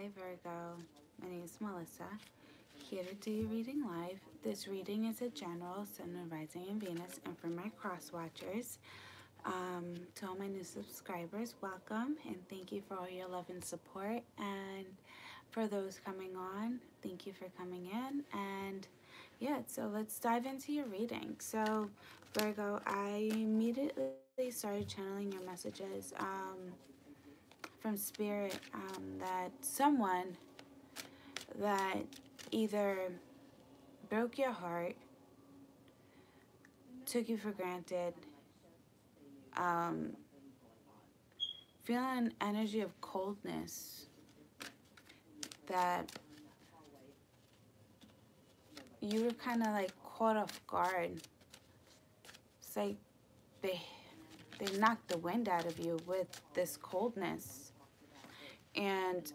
Hi Virgo, my name is Melissa, here to do your reading live. This reading is a general, Sun, Moon, Rising, and Venus, and for my cross watchers. To all my new subscribers, welcome, and thank you for all your love and support. And for those coming on, thank you for coming in. And yeah, so let's dive into your reading. So Virgo, I immediately started channeling your messages from Spirit, that someone that either broke your heart, took you for granted, feeling an energy of coldness, that you were kind of like caught off guard. It's like they knocked the wind out of you with this coldness. And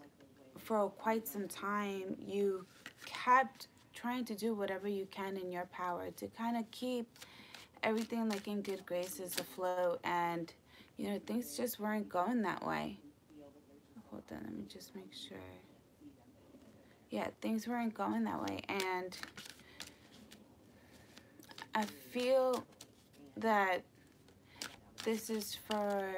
for quite some time, you kept trying to do whatever you can in your power to kind of keep everything like in good graces afloat, and you know, things just weren't going that way. Hold on, let me just make sure. Yeah, things weren't going that way, and I feel that this is for,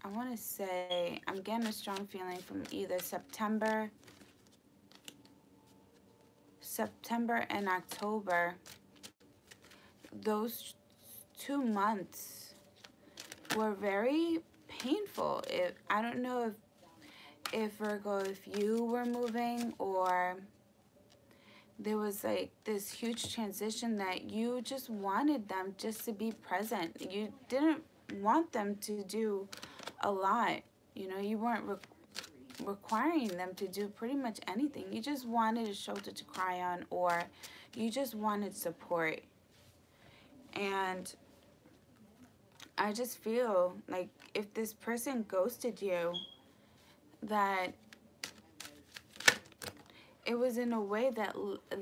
I want to say, I'm getting a strong feeling from either September and October. Those 2 months were very painful. I don't know if Virgo, if you were moving, or there was like this huge transition that you just wanted them just to be present. You didn't want them to do a lot. You know, you weren't requiring them to do pretty much anything. You just wanted a shoulder to cry on, or you just wanted support. And I just feel like if this person ghosted you, that it was in a way that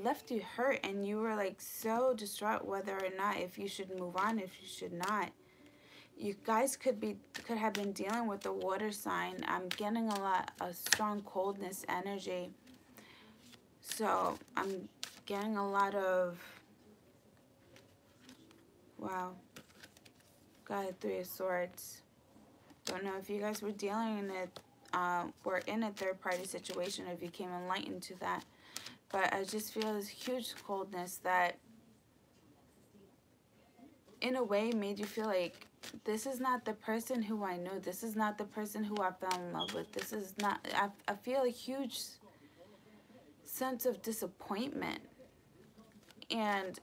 left you hurt, and you were like so distraught whether or not if you should move on, if you should not. You guys could have been dealing with the water sign. I'm getting a lot of strong coldness energy. So I'm getting a lot of, wow, got 3 of Swords. Don't know if you guys were dealing in it, were in a third-party situation, if you came enlightened to that. But I just feel this huge coldness that in a way made you feel like, this is not the person who I knew. This is not the person who I fell in love with. This is not, I feel a huge sense of disappointment. And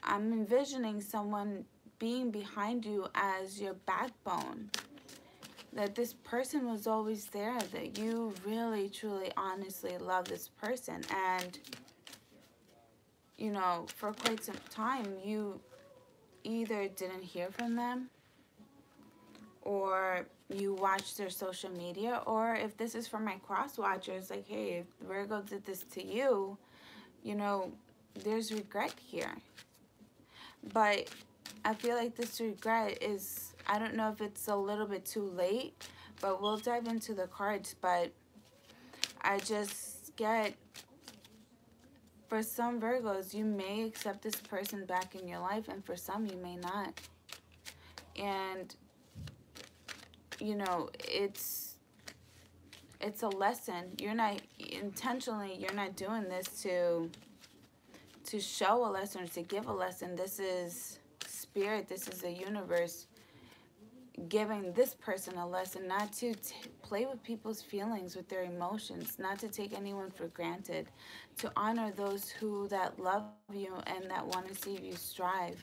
I'm envisioning someone being behind you as your backbone. That this person was always there, that you really, truly, honestly love this person. And, you know, for quite some time, you either didn't hear from them, or you watched their social media, or if this is for my cross watchers, like, hey, if Virgo did this to you, you know, there's regret here. But I feel like this regret is, I don't know if it's a little bit too late, but we'll dive into the cards. But I just get, for some Virgos, you may accept this person back in your life, and for some you may not. And, you know, it's a lesson. You're not intentionally, you're not doing this to show a lesson or to give a lesson. This is Spirit, this is the universe giving this person a lesson, not to play with people's feelings, with their emotions, not to take anyone for granted, to honor those that love you and that want to see you strive,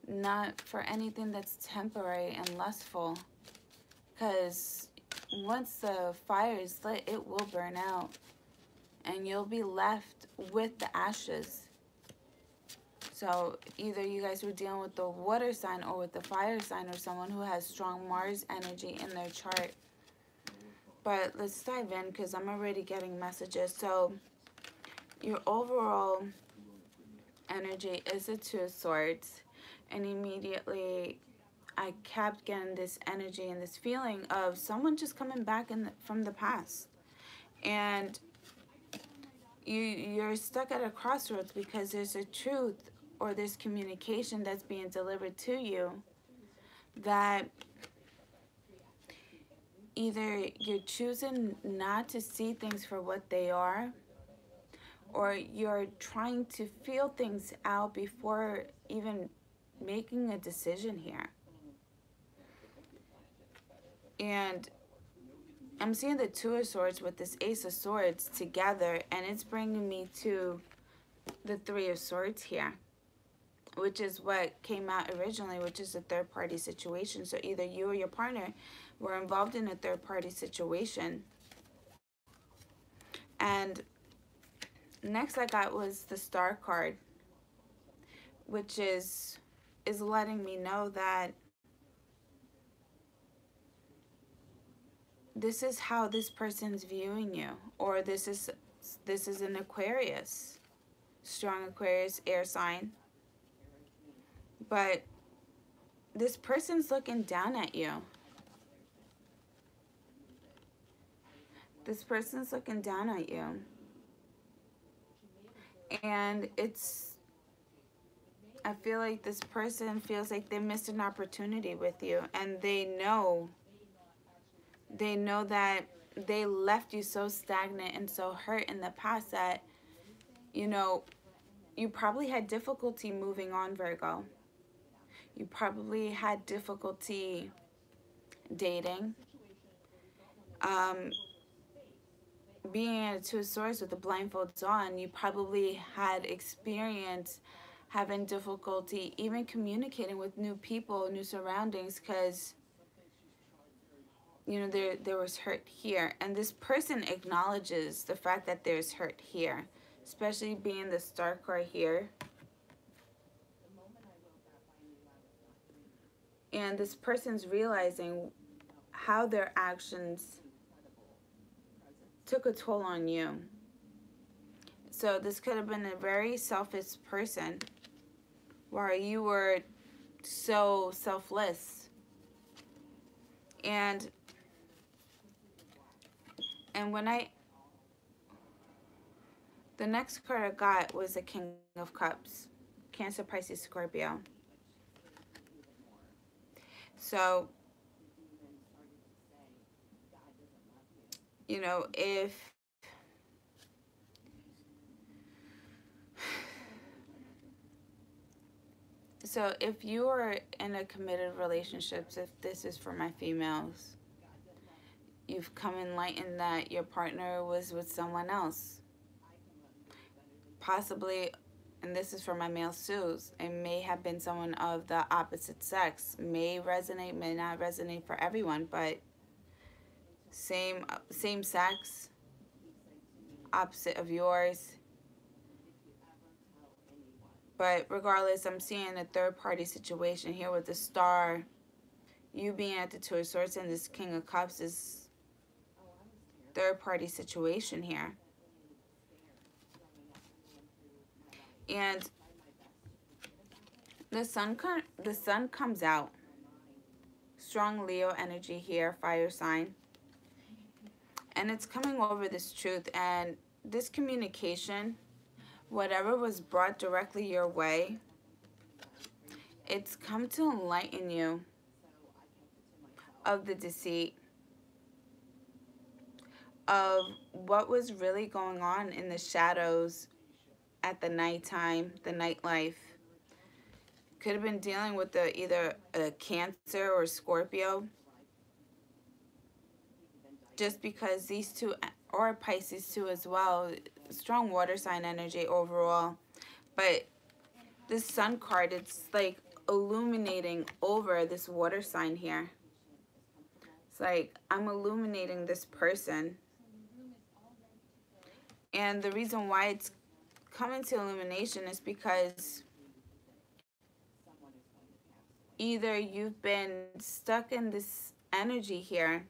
not for anything that's temporary and lustful, because once the fire is lit, it will burn out, and you'll be left with the ashes. So either you guys were dealing with the water sign or with the fire sign, or someone who has strong Mars energy in their chart. But let's dive in, because I'm already getting messages. So your overall energy is a 2 of Swords. And immediately I kept getting this energy and this feeling of someone just coming back from the past. And you're stuck at a crossroads because there's a truth or there's communication that's being delivered to you that either you're choosing not to see things for what they are, or you're trying to feel things out before even making a decision here. And I'm seeing the Two of Swords with this Ace of Swords together, and it's bringing me to the Three of Swords here, which is what came out originally, which is a third-party situation. So either you or your partner were involved in a third-party situation. And next I got was the Star card, which is letting me know that this is how this person's viewing you, or this is an Aquarius, strong Aquarius air sign. But this person's looking down at you. This person's looking down at you. And I feel like this person feels like they missed an opportunity with you, and they know that they left you so stagnant and so hurt in the past that, you know, you probably had difficulty moving on, Virgo. You probably had difficulty dating. Being at a Two of Swords with the blindfolds on, you probably had experience having difficulty even communicating with new people, new surroundings, because, you know, there was hurt here. And this person acknowledges the fact that there's hurt here, especially being the Star card here. And this person's realizing how their actions took a toll on you. So this could have been a very selfish person where you were so selfless. And the next card I got was the King of Cups, Cancer, Pisces, Scorpio. So, you know, if you are in a committed relationship, if this is for my females, you've come enlightened that your partner was with someone else. Possibly, and this is for my male suits, it may have been someone of the opposite sex. May resonate, may not resonate for everyone, but same sex, opposite of yours. But regardless, I'm seeing a third-party situation here with the Star. You being at the Two of Swords and this King of Cups is third-party situation here. And the sun comes out. Strong Leo energy here, fire sign. And it's coming over this truth and this communication, whatever was brought directly your way, it's come to enlighten you of the deceit, of what was really going on in the shadows at the nighttime, the nightlife. Could have been dealing with either a Cancer or Scorpio. Just because these two, or Pisces too as well, strong water sign energy overall. But this Sun card, it's like illuminating over this water sign here. It's like I'm illuminating this person. And the reason why it's coming to illumination is because either you've been stuck in this energy here,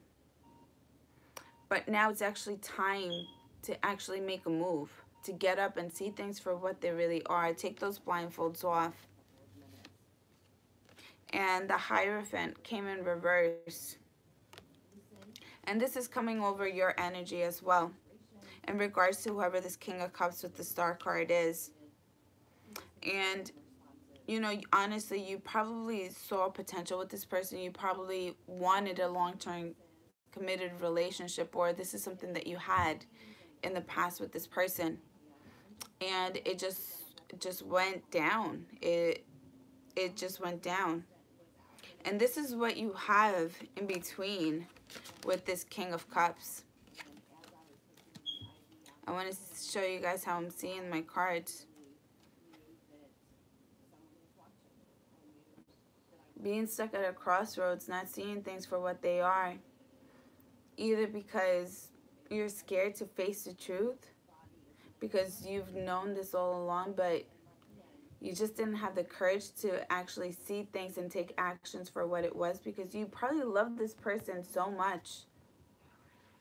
but now it's actually time to actually make a move, to get up and see things for what they really are. Take those blindfolds off. And the Hierophant came in reverse. And this is coming over your energy as well. in regards to whoever this King of Cups with the Star card is. And, you know, honestly, you probably saw potential with this person. You probably wanted a long-term committed relationship, or this is something that you had in the past with this person. And it just went down. It just went down. And this is what you have in between with this King of Cups. I want to show you guys how I'm seeing my cards. Being stuck at a crossroads, not seeing things for what they are. Either because you're scared to face the truth, because you've known this all along, but you just didn't have the courage to actually see things and take actions for what it was, because you probably loved this person so much.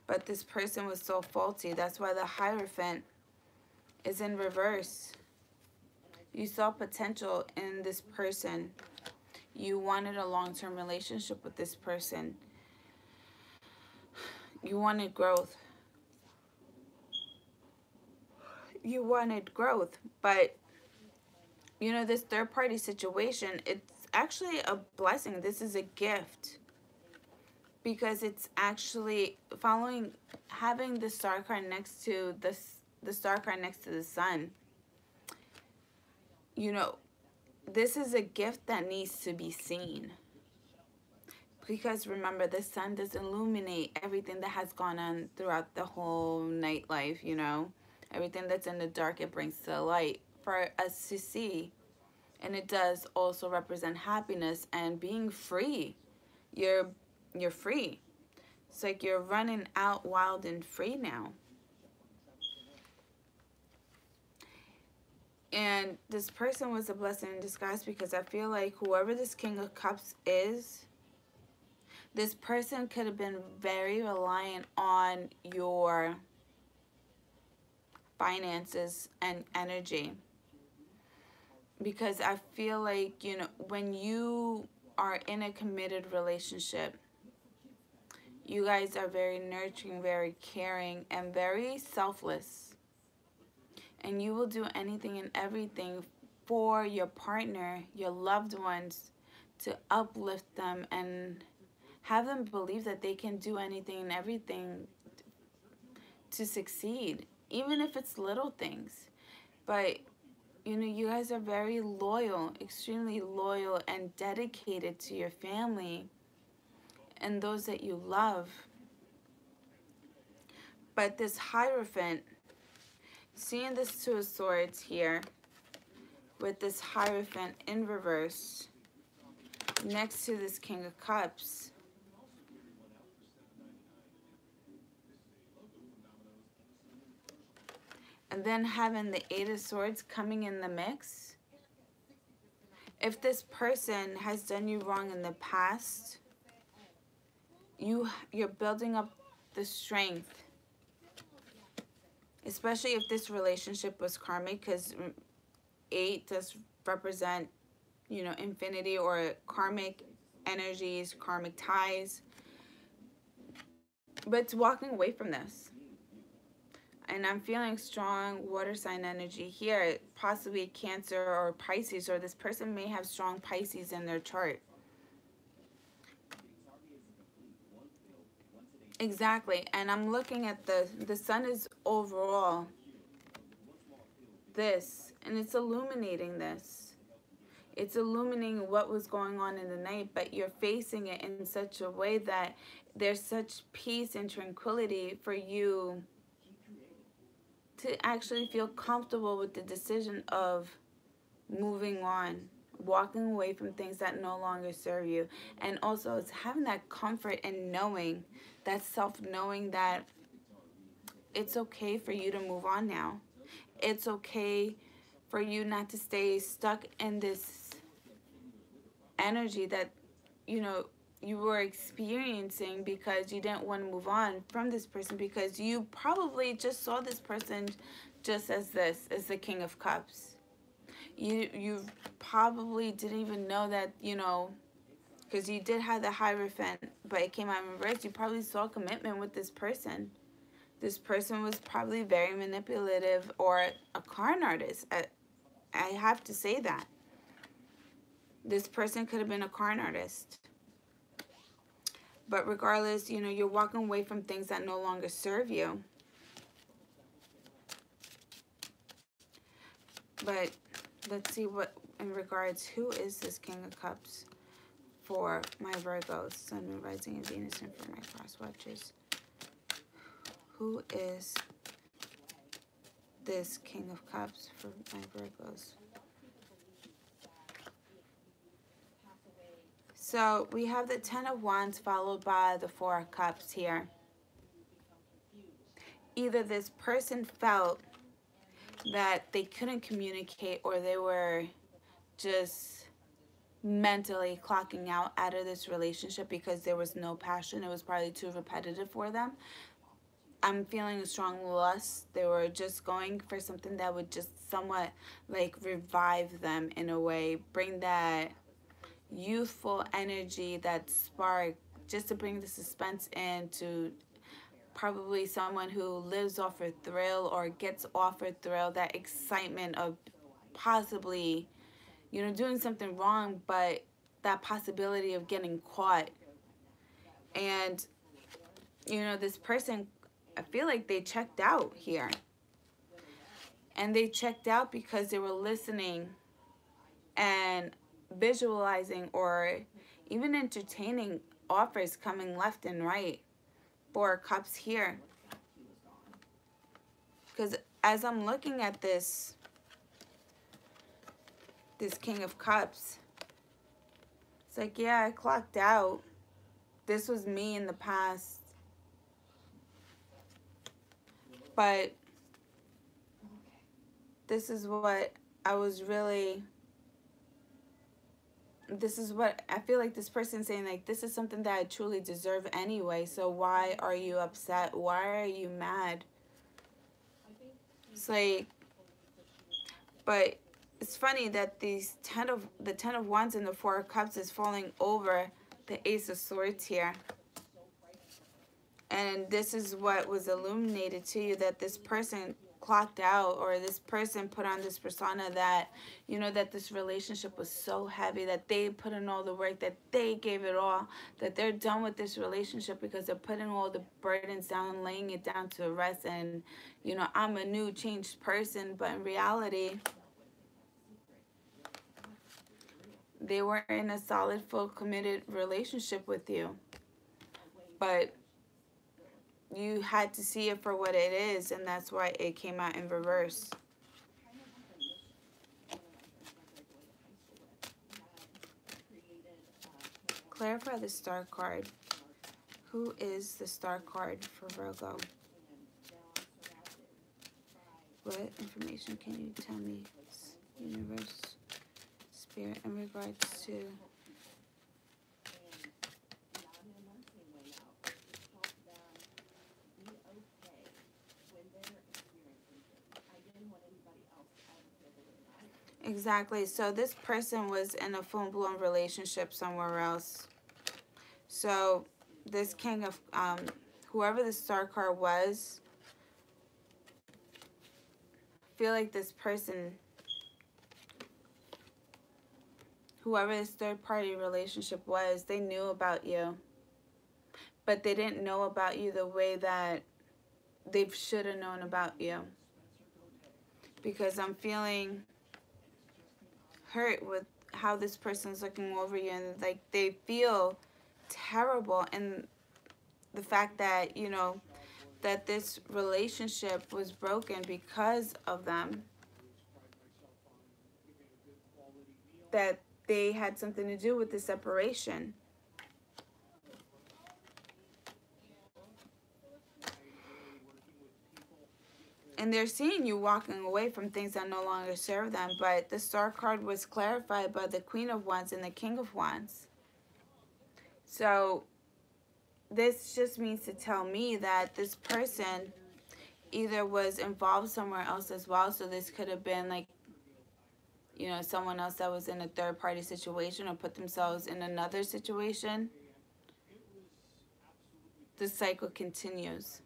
But this person was so faulty. That's why the Hierophant is in reverse. You saw potential in this person. You wanted a long-term relationship with this person. You wanted growth. You wanted growth. But, you know, this third-party situation, it's actually a blessing. This is a gift. Because it's actually having the Star card next to the Star card next to the Sun. You know, this is a gift that needs to be seen. Because remember, the Sun does illuminate everything that has gone on throughout the whole nightlife, you know. Everything that's in the dark, it brings to the light for us to see. And it does also represent happiness and being free. You're free. It's like you're running out wild and free now. And this person was a blessing in disguise, because I feel like whoever this King of Cups is, this person could have been very reliant on your finances and energy. Because I feel like, you know, when you are in a committed relationship, you guys are very nurturing, very caring, and very selfless. And you will do anything and everything for your partner, your loved ones, to uplift them and have them believe that they can do anything and everything to succeed, even if it's little things. But, you know, you guys are very loyal, extremely loyal and dedicated to your family and those that you love. But this Hierophant, seeing this Two of Swords here with this Hierophant in reverse next to this King of Cups, and then having the Eight of Swords coming in the mix. If this person has done you wrong in the past, you're building up the strength. Especially if this relationship was karmic, because 8 does represent, you know, infinity or karmic energies, karmic ties. But it's walking away from this. And I'm feeling strong water sign energy here, possibly Cancer or Pisces, or this person may have strong Pisces in their chart. Exactly. And I'm looking at the Sun is overall this, and it's illuminating this. It's illuminating what was going on in the night, but you're facing it in such a way that there's such peace and tranquility for you to actually feel comfortable with the decision of moving on, walking away from things that no longer serve you. And also it's having that comfort and knowing, that self-knowing that it's okay for you to move on now. It's okay for you not to stay stuck in this energy that, you know, you were experiencing because you didn't want to move on from this person, because you probably just saw this person just as the King of Cups. You probably didn't even know that, you know, because you did have the Hierophant, but it came out in reverse. You probably saw commitment with this person. This person was probably very manipulative or a con artist. I have to say that. This person could have been a con artist. But regardless, you know, you're walking away from things that no longer serve you. But let's see what, in regards, who is this King of Cups for my Virgos, Sun, Moon, Rising, and Venus, and for my cross watchers? Who is this King of Cups for my Virgos? So we have the Ten of Wands followed by the Four of Cups here. Either this person felt that they couldn't communicate, or they were just mentally clocking out of this relationship because there was no passion. It was probably too repetitive for them. I'm feeling a strong lust. They were just going for something that would just somewhat like revive them in a way, bring that youthful energy, that spark, just to bring the suspense in, to probably someone who lives off a thrill or gets off a thrill, that excitement of possibly, you know, doing something wrong, but that possibility of getting caught. And, you know, this person, I feel like they checked out here. And they checked out because they were listening and visualizing or even entertaining offers coming left and right. Four of Cups here. Because as I'm looking at this King of Cups, it's like, yeah, I clocked out. This was me in the past. But this is what I was really... This is what I feel like this person saying, like, this is something that I truly deserve anyway. So why are you upset? Why are you mad? It's like, but it's funny that the Ten of Wands and the Four of Cups is falling over the Ace of Swords here. And this is what was illuminated to you, that this person clocked out, or this person put on this persona that, you know, that this relationship was so heavy, that they put in all the work, that they gave it all, that they're done with this relationship because they're putting all the burdens down, laying it down to rest, and, you know, I'm a new changed person. But in reality, they were in a solid, full, committed relationship with you. But you had to see it for what it is, and that's why it came out in reverse. Clarify the Star card. Who is the Star card for Virgo? What information can you tell me, Universe, Spirit, in regards to... Exactly. So this person was in a full-blown relationship somewhere else. So this King of, whoever the Star card was, I feel like this person, whoever this third-party relationship was, they knew about you. But they didn't know about you the way that they should have known about you. Because I'm feeling hurt with how this person's looking over you, and like they feel terrible, and the fact that, you know, that this relationship was broken because of them, that they had something to do with the separation. And they're seeing you walking away from things that no longer serve them. But the Star card was clarified by the Queen of Wands and the King of Wands. So this just means to tell me that this person either was involved somewhere else as well. So this could have been like, you know, someone else that was in a third-party situation or put themselves in another situation. The cycle continues.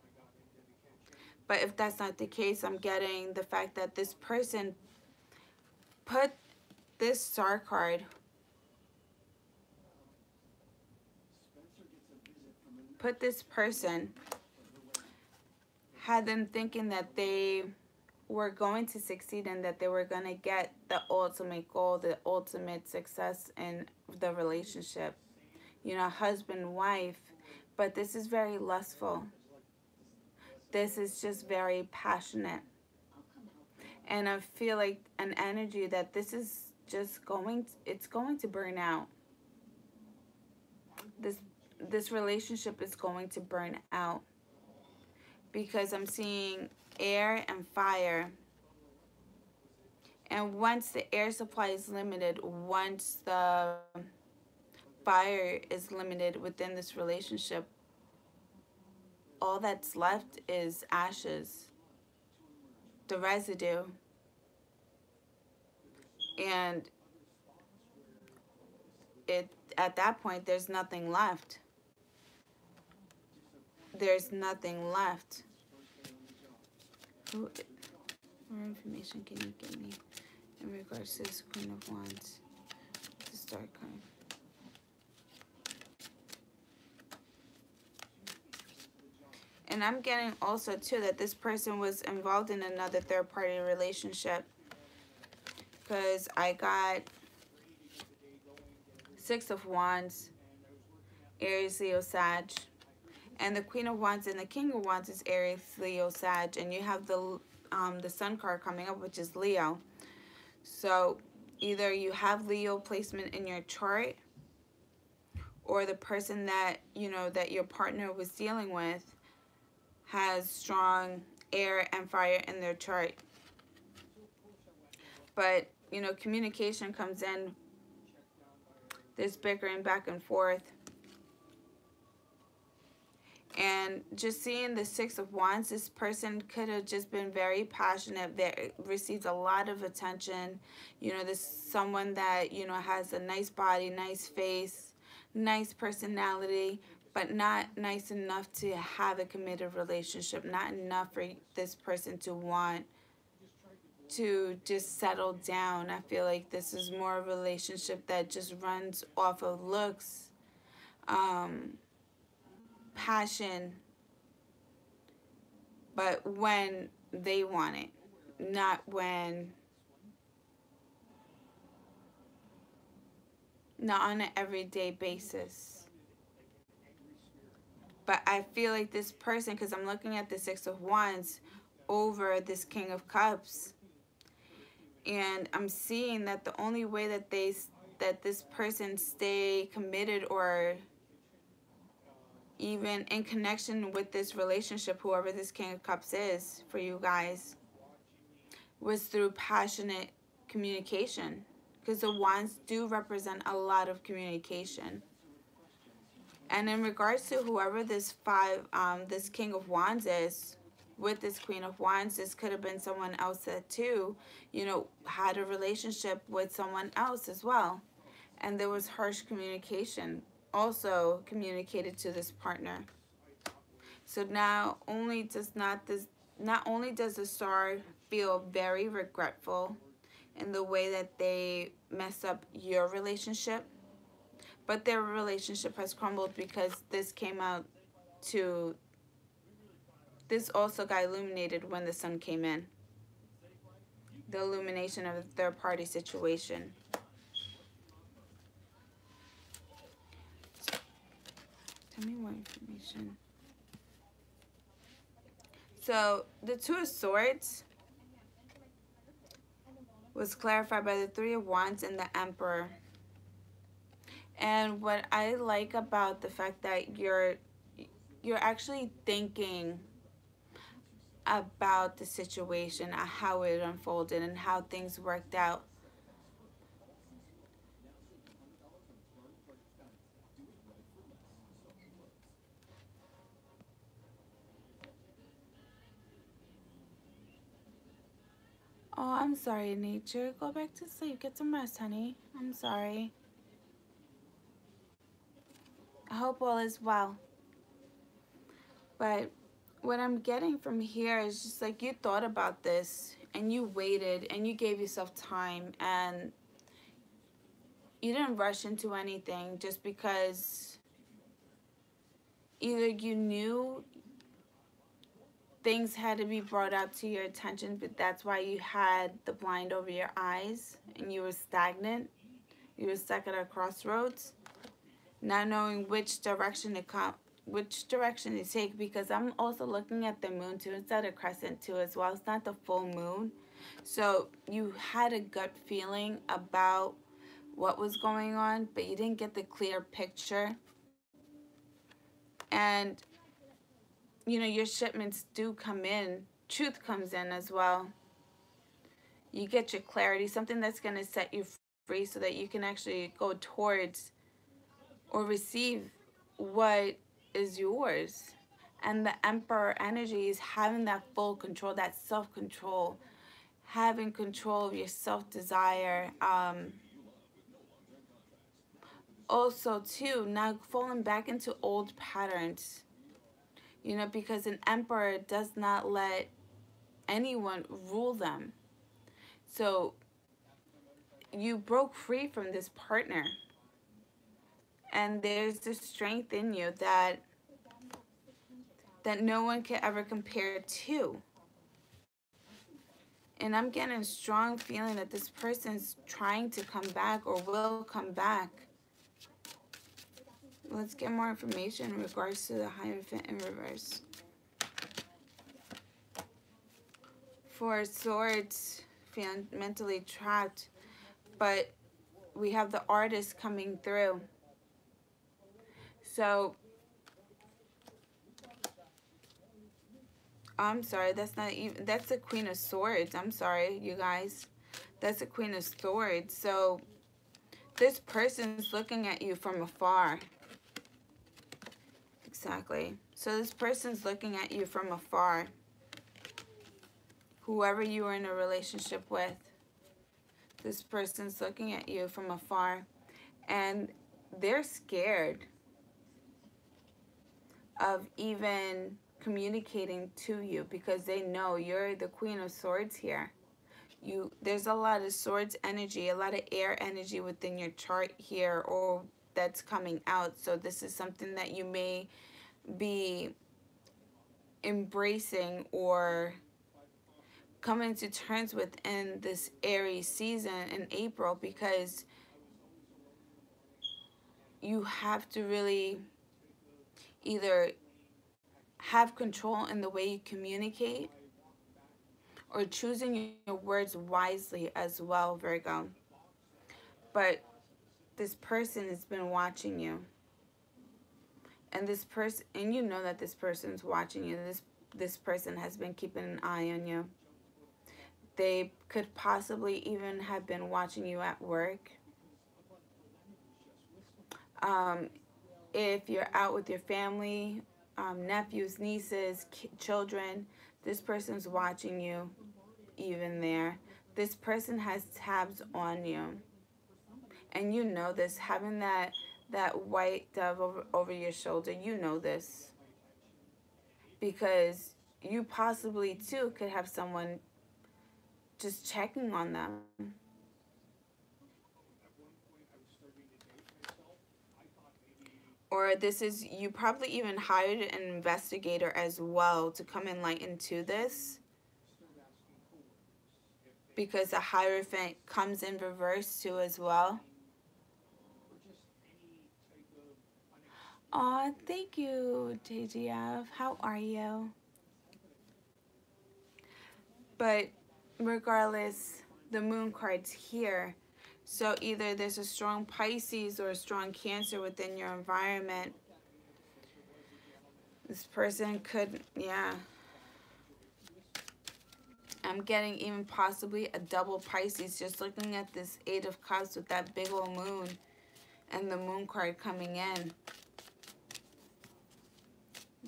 But if that's not the case, I'm getting the fact that this person put this Star card, put this person, had them thinking that they were going to succeed and that they were going to get the ultimate goal, the ultimate success in the relationship. You know, husband, wife. But this is very lustful. This is just very passionate. And I feel like an energy that this is just going, it's going to burn out. This relationship is going to burn out. Because I'm seeing air and fire. And once the air supply is limited, once the fire is limited within this relationship, all that's left is ashes, the residue. And at that point, there's nothing left. There's nothing left. More information can you give me in regards to this Queen of Wands? The Star card. And I'm getting also, too, that this person was involved in another third-party relationship. Because I got Six of Wands, Aries, Leo, Sag. And the Queen of Wands and the King of Wands is Aries, Leo, Sag. And you have the Sun card coming up, which is Leo. So either you have Leo placement in your chart, or the person that, you know, that your partner was dealing with has strong air and fire in their chart. But, you know, communication comes in. There's bickering back and forth. And just seeing the Six of Wands, this person could have just been very passionate. They received a lot of attention. You know, this someone that, you know, has a nice body, nice face, nice personality, but not nice enough to have a committed relationship. Not enough for this person to want to just settle down. I feel like this is more of a relationship that just runs off of looks, passion, but when they want it, not on an everyday basis. But I feel like this person, because I'm looking at the Six of Wands over this King of Cups, and I'm seeing that the only way that this person stay committed or even in connection with this relationship, whoever this King of Cups is for you guys, was through passionate communication. Because the Wands do represent a lot of communication. And in regards to whoever this King of Wands is, with this Queen of Wands, this could have been someone else that too, you know, had a relationship with someone else as well. And there was harsh communication also communicated to this partner. So not only does the Star feel very regretful in the way that they messed up your relationship, but their relationship has crumbled because this also got illuminated when the Sun came in. The illumination of a third-party situation. Tell me more information. So, the Two of Swords was clarified by the Three of Wands and the Emperor. And what I like about the fact that you're actually thinking about the situation, how it unfolded and how things worked out. Oh, I'm sorry, Nature. Go back to sleep. Get some rest, honey. I'm sorry. I hope all is well. But what I'm getting from here is just like you thought about this and you waited and you gave yourself time and you didn't rush into anything just because either you knew things had to be brought up to your attention, but that's why you had the blind over your eyes and you were stagnant. You were stuck at a crossroads, not knowing which direction to take, because I'm also looking at the moon too. It's at a crescent too as well. It's not the full moon. So you had a gut feeling about what was going on, but you didn't get the clear picture. And you know, your shipments do come in. Truth comes in as well. You get your clarity, something that's going to set you free so that you can actually go towards or receive what is yours. And the Emperor energy is having that full control, that self-control, having control of your self-desire. Also, too, not falling back into old patterns. You know, because an emperor does not let anyone rule them. So you broke free from this partner. And there's this strength in you that no one can ever compare to. And I'm getting a strong feeling that this person's trying to come back or will come back. Let's get more information in regards to the Hierophant in reverse. Four Swords, feeling mentally trapped, but we have the Artist coming through. So, I'm sorry, that's not even, that's the Queen of Swords. I'm sorry, you guys. That's the Queen of Swords. So, this person's looking at you from afar. Exactly. So, this person's looking at you from afar. Whoever you are in a relationship with, this person's looking at you from afar. And they're scared of even communicating to you because they know you're the Queen of Swords here. There's a lot of swords energy, a lot of air energy within your chart here, or that's coming out. So this is something that you may be embracing or coming to terms with in this Aries season in April, because you have to really either have control in the way you communicate or choosing your words wisely as well, Virgo. But this person has been watching you. And this person, and you know that this person's watching you. This person has been keeping an eye on you. They could possibly even have been watching you at work. If you're out with your family, nephews, nieces, children, this person's watching you even there. This person has tabs on you. And you know this, having that white dove over your shoulder, you know this. Because you possibly, too, could have someone just checking on them. Or this is, you probably even hired an investigator as well to come enlighten to this. Because the Hierophant comes in reverse too as well. Aw, thank you, JGF. How are you? But regardless, the moon card's here. So either there's a strong Pisces or a strong Cancer within your environment. This person could, yeah. I'm getting even possibly a double Pisces, just looking at this Eight of Cups with that big old moon and the moon card coming in.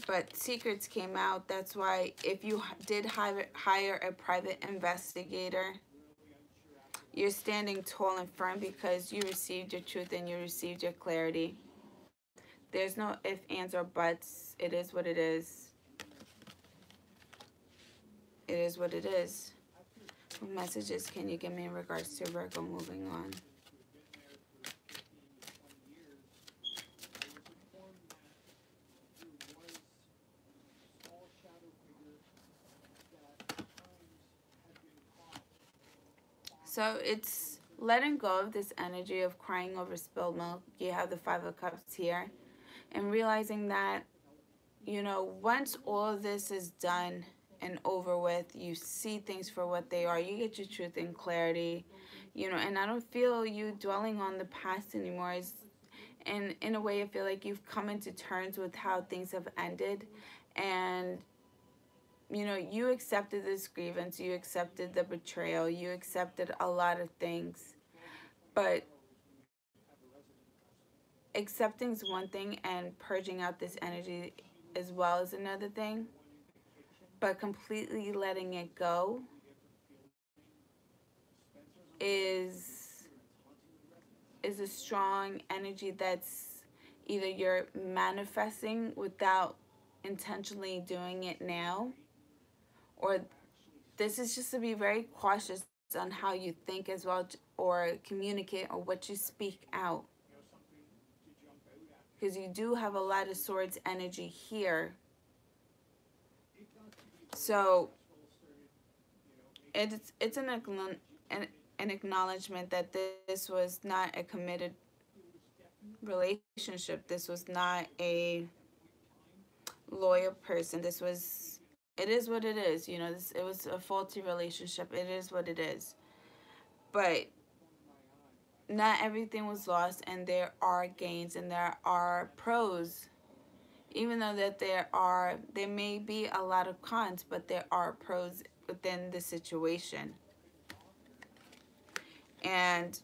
But secrets came out. That's why if you did hire a private investigator, you're standing tall and firm because you received your truth and you received your clarity. There's no ifs, ands, or buts. It is what it is. It is what it is. What messages can you give me in regards to Virgo moving on? So it's letting go of this energy of crying over spilled milk. You have the Five of Cups here. And realizing that, you know, once all of this is done and over with, you see things for what they are. You get your truth and clarity, you know, and I don't feel you dwelling on the past anymore. And in a way, I feel like you've come into terms with how things have ended. And, you know, you accepted this grievance. You accepted the betrayal. You accepted a lot of things. But accepting is one thing, and purging out this energy as well is another thing. But completely letting it go is a strong energy that's either you're manifesting without intentionally doing it now, or this is just to be very cautious on how you think as well, or communicate, or what you speak out, because you do have a lot of swords energy here. So it's an acknowledgement that this was not a committed relationship. This was not a loyal person. This was, it is what it is. You know, it was a faulty relationship. It is what it is. But not everything was lost, and there are gains and there are pros. Even though that there may be a lot of cons, but there are pros within the situation. And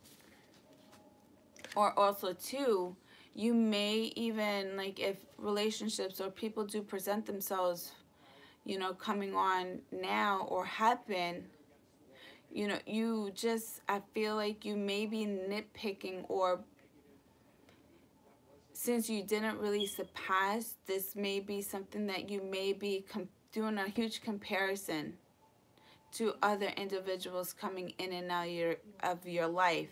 or also too, you may even, like, if relationships or people do present themselves, you know, coming on now or have been, you know, you just, I feel like you may be nitpicking, or since you didn't release the past, this may be something that you may be doing a huge comparison to other individuals coming in and out of your life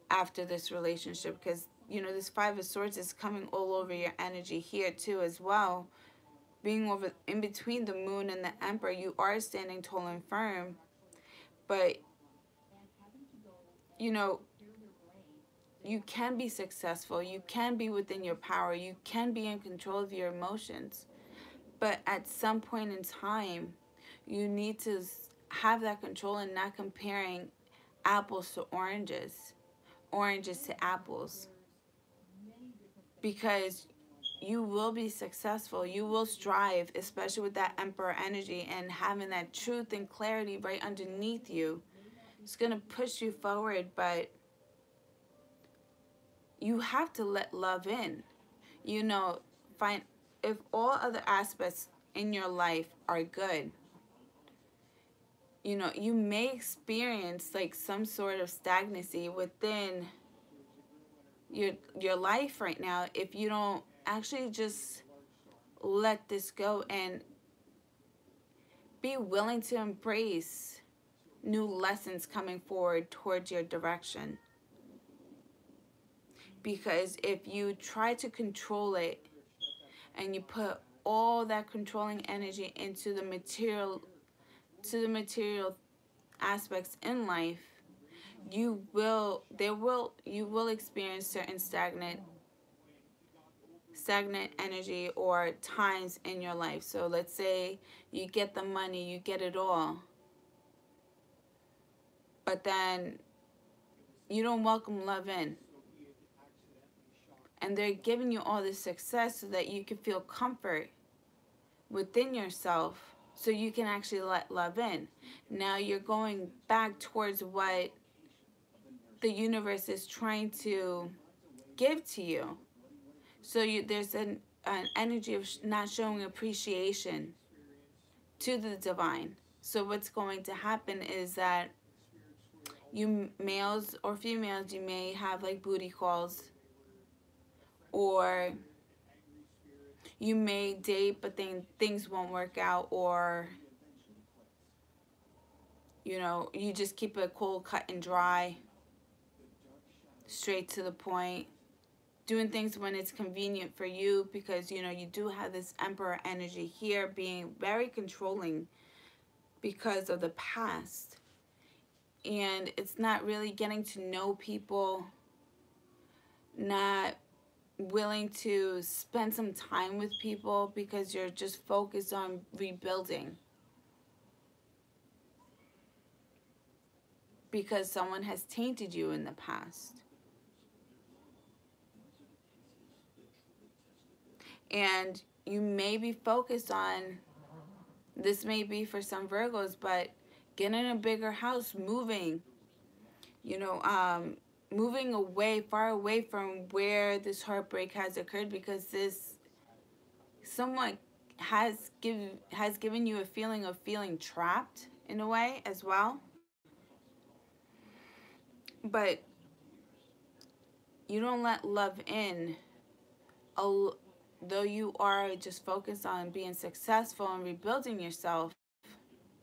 after this relationship, because, you know, this Five of Swords is coming all over your energy here too as well. Being over in between the Moon and the Emperor, you are standing tall and firm, but, you know, you can be successful, you can be within your power, you can be in control of your emotions, but at some point in time, you need to have that control and not comparing apples to oranges, oranges to apples, because you will be successful. You will strive, especially with that Emperor energy and having that truth and clarity right underneath you. It's going to push you forward, but you have to let love in. You know, find, if all other aspects in your life are good, you know, you may experience like some sort of stagnancy within your life right now if you don't actually just let this go and be willing to embrace new lessons coming forward towards your direction. Because if you try to control it and you put all that controlling energy into the material, to the material aspects in life, you will experience certain stagnant energy or times in your life. So let's say you get the money, you get it all, but then you don't welcome love in. And they're giving you all this success so that you can feel comfort within yourself, so you can actually let love in. Now you're going back towards what the universe is trying to give to you. So there's an energy of not showing appreciation to the divine. So what's going to happen is that you males or females, you may have like booty calls, or you may date but then things won't work out, or You know, you just keep it cool, cut and dry, straight to the point, doing things when it's convenient for you, because, you know, you do have this Emperor energy here, being very controlling because of the past. And it's not really getting to know people, not willing to spend some time with people because you're just focused on rebuilding. Because someone has tainted you in the past. And you may be focused on, this may be for some Virgos, but getting a bigger house, moving, you know, moving away, far away from where this heartbreak has occurred, because this someone has given you a feeling of feeling trapped in a way as well. But you don't let love in, though you are just focused on being successful and rebuilding yourself.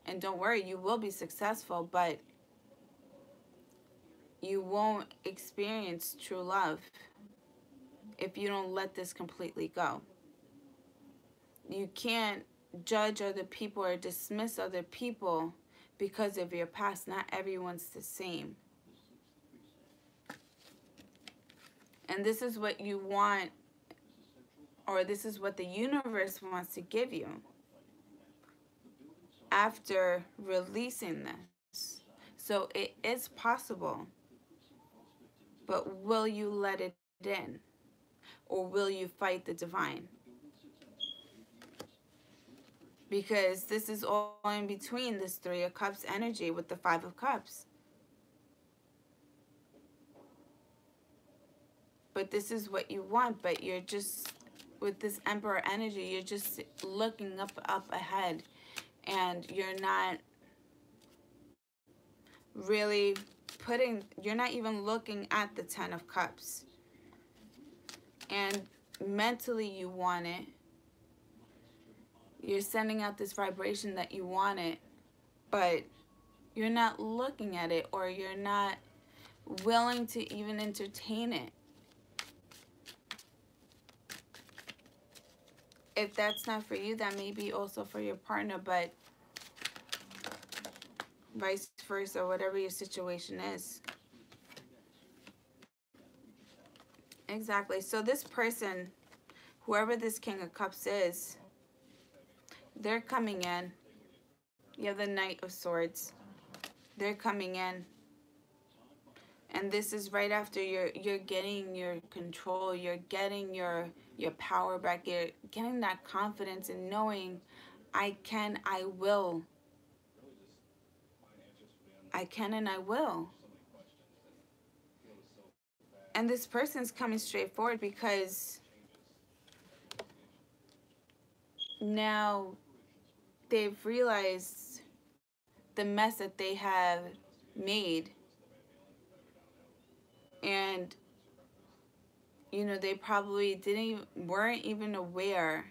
And don't worry, you will be successful, but you won't experience true love if you don't let this completely go. You can't judge other people or dismiss other people because of your past. Not everyone's the same. And this is what you want, or this is what the universe wants to give you after releasing this. So it is possible, but will you let it in? Or will you fight the divine? Because this is all in between this Three of Cups energy with the Five of Cups. But this is what you want, but you're just, with this Emperor energy, you're just looking up ahead, and you're not really you're not even looking at the Ten of Cups. And mentally you want it. You're sending out this vibration that you want it, but you're not looking at it, or you're not willing to even entertain it. If that's not for you, that may be also for your partner, but vice versa, whatever your situation is. Exactly. So this person, whoever this King of Cups is, they're coming in. You have the Knight of Swords. They're coming in. And this is right after you're getting your control, you're getting your power back, you're getting that confidence and knowing, I can, I will. I can and I will. And this person's coming straight forward because now they've realized the mess that they have made. And, you know, they probably weren't even aware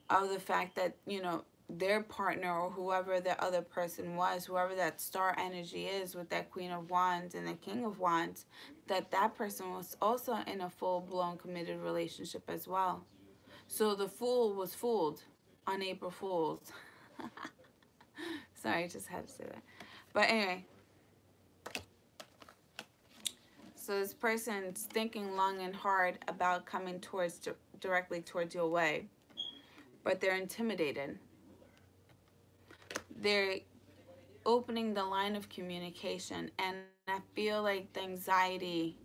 of the fact that, you know, their partner or whoever the other person was, whoever that star energy is with that Queen of Wands and the King of Wands, that person was also in a full-blown committed relationship as well. So the fool was fooled on April Fool's. Sorry, I just had to say that. But anyway, so this person's thinking long and hard about coming directly towards your way, but they're intimidated. They're opening the line of communication, and I feel like the anxiety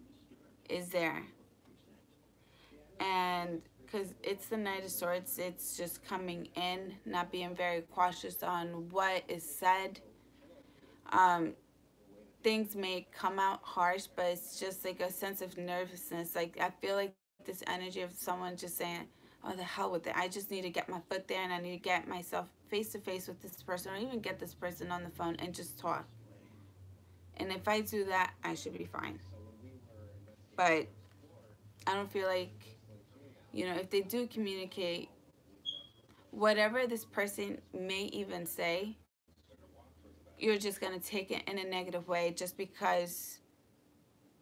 is there. And because it's the Knight of Swords, it's just coming in, not being very cautious on what is said. Things may come out harsh, but it's just like a sense of nervousness. Like, I feel like this energy of someone just saying, oh, the hell with it. I just need to get my foot there, and I need to get myself face to face with this person, or even get this person on the phone and just talk. And if I do that, I should be fine. But I don't feel like, you know, if they do communicate, whatever this person may even say, you're just going to take it in a negative way just because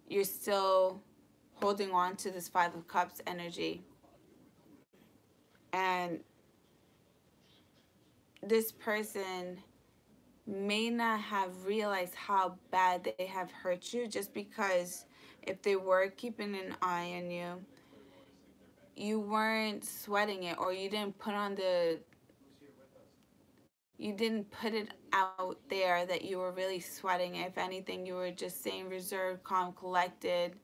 you're still holding on to this Five of Cups energy. And this person may not have realized how bad they have hurt you, just because if they were keeping an eye on you, you weren't sweating it, or you didn't put it out there that you were really sweating it. If anything, you were just staying reserved, calm, collected,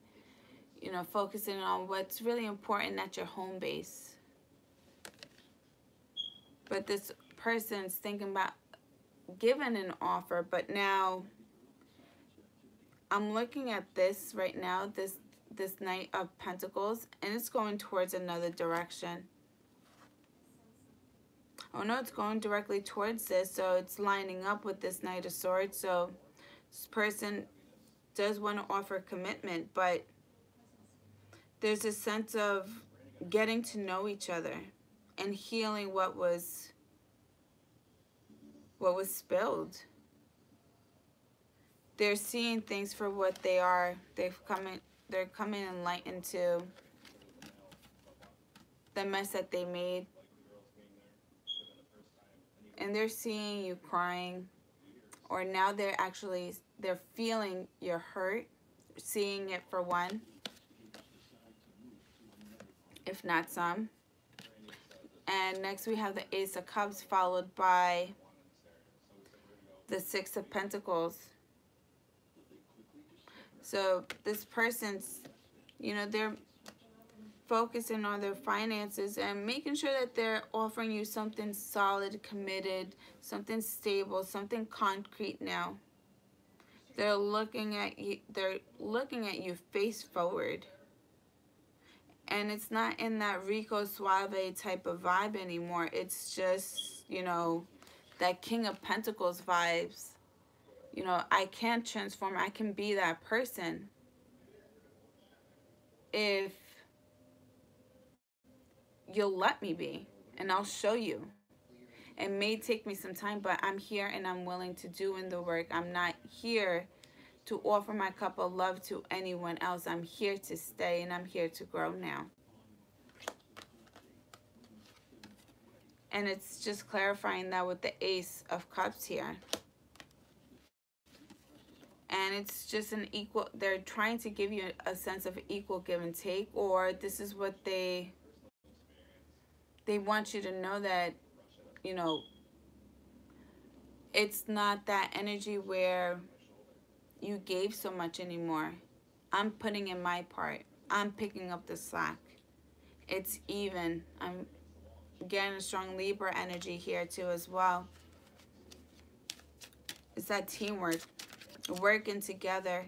you know, focusing on what's really important at your home base. But this person's thinking about giving an offer, but now I'm looking at this right now, this Knight of Pentacles, and it's going towards another direction. Oh no, it's going directly towards this, so it's lining up with this Knight of Swords. So this person does want to offer commitment, but there's a sense of getting to know each other and healing what was spilled. They're seeing things for what they are. They're coming enlightened to the mess that they made. And they're seeing you crying, or now they're feeling your hurt, seeing it for one, if not some. And next we have the Ace of Cups, followed by the Six of Pentacles. So this person's, you know, they're focusing on their finances and making sure that they're offering you something solid, committed, something stable, something concrete now. They're looking at you face forward. And it's not in that Rico Suave type of vibe anymore. It's just, you know, that King of Pentacles vibes. You know, I can transform. I can be that person if you'll let me be, and I'll show you. It may take me some time, but I'm here and I'm willing to do in the work. I'm not here to offer my cup of love to anyone else. I'm here to stay, and I'm here to grow now. And it's just clarifying that with the Ace of Cups here. And it's just an equal, they're trying to give you a sense of equal give and take, or this is what they want you to know, that, you know, it's not that energy where you gave so much anymore. I'm putting in my part. I'm picking up the slack. It's even. I'm getting a strong Libra energy here too as well. It's that teamwork, working together,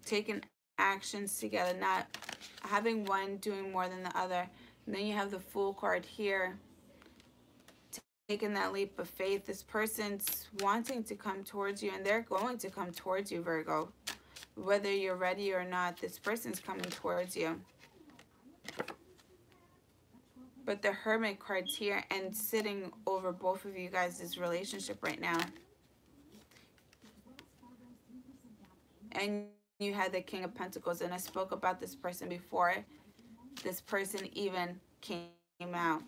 taking actions together, not having one doing more than the other. And then you have the Fool card here, taking that leap of faith. This person's wanting to come towards you, and they're going to come towards you, Virgo. Whether you're ready or not, this person's coming towards you. But the Hermit card's here and sitting over both of you guys' relationship right now. And you had the King of Pentacles, and I spoke about this person before this person even came out.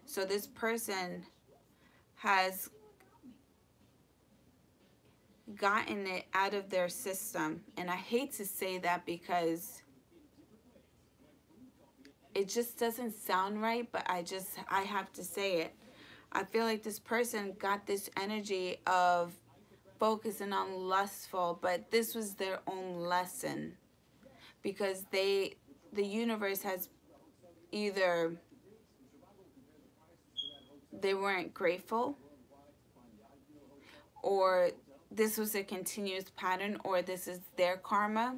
So this person has gotten it out of their system. And I hate to say that because it just doesn't sound right, but I have to say it. I feel like this person got this energy of focusing on lustful, but this was their own lesson, because the universe has either they weren't grateful, or this was a continuous pattern, or this is their karma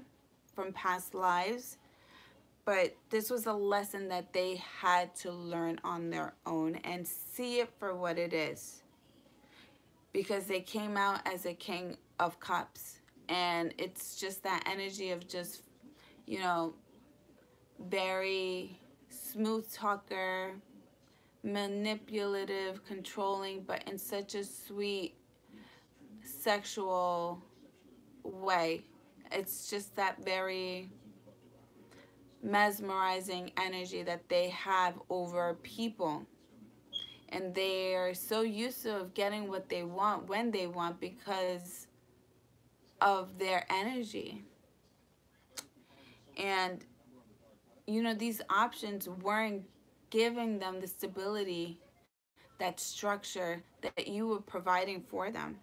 from past lives. But this was a lesson that they had to learn on their own and see it for what it is. Because they came out as a King of Cups. And it's just that energy of just, you know, very smooth talker, manipulative, controlling, but in such a sweet, sexual way. It's just that very mesmerizing energy that they have over people. And they're so used to getting what they want when they want because of their energy. And, you know, these options weren't giving them the stability, that structure that you were providing for them.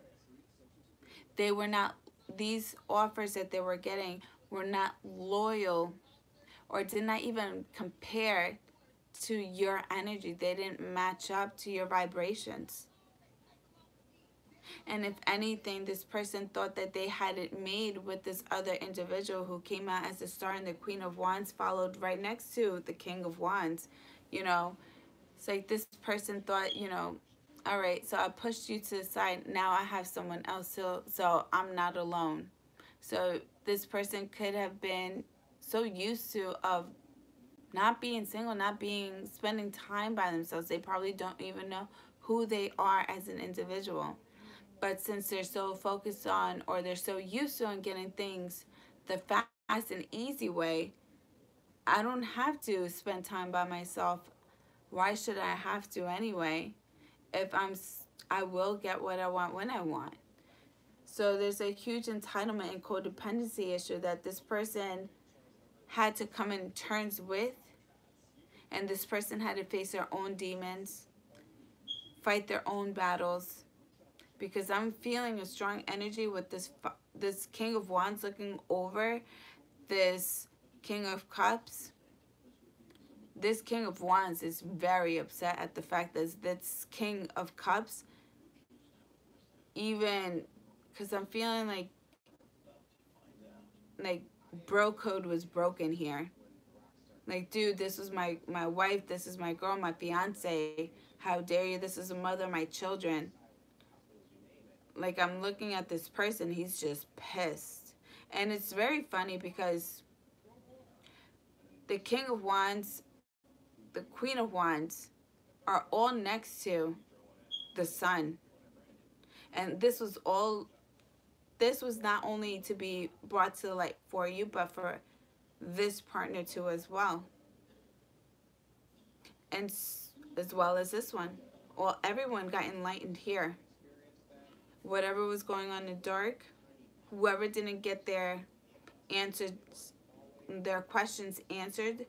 They were not, these offers that they were getting were not loyal or did not even compare to your energy. They didn't match up to your vibrations. And if anything, this person thought that they had it made with this other individual who came out as the star and the Queen of Wands, followed right next to the King of Wands. You know, it's like this person thought, you know, all right, so I pushed you to the side. Now I have someone else, so I'm not alone. So this person could have been so used to of not being single, not being spending time by themselves. They probably don't even know who they are as an individual. But since they're so focused on, or they're so used to on getting things the fast and easy way, I don't have to spend time by myself. Why should I have to anyway? If I will get what I want when I want. So there's a huge entitlement and codependency issue that this person had to come in terms with, and this person had to face their own demons, fight their own battles, because I'm feeling a strong energy with this King of Wands looking over this King of Cups. This King of Wands is very upset at the fact that this King of Cups, even because I'm feeling like bro code was broken here. Like, dude, this is my wife, this is my girl, my fiance. How dare you? This is the mother of my children. Like, I'm looking at this person, he's just pissed. And it's very funny because the King of Wands, the Queen of Wands are all next to the Sun. And this was not only to be brought to the light for you, but for this partner too as well. And as well as this one. Well, everyone got enlightened here. Whatever was going on in the dark, whoever didn't get their answers, their questions answered,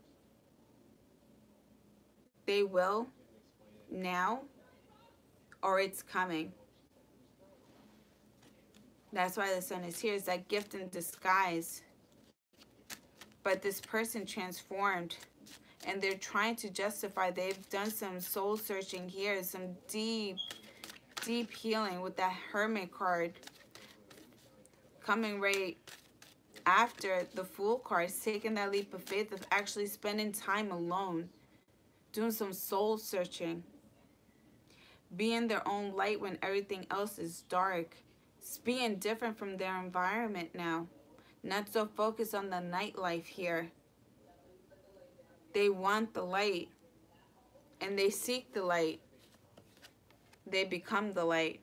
they will now, or it's coming. That's why the Sun is here. It's that gift in disguise. But this person transformed, and they're trying to justify. They've done some soul searching here, some deep healing with that Hermit card coming right after the Fool card, taking that leap of faith of actually spending time alone, doing some soul searching, being their own light when everything else is dark, being different from their environment now, not so focused on the nightlife here. They want the light, and they seek the light. They become the light.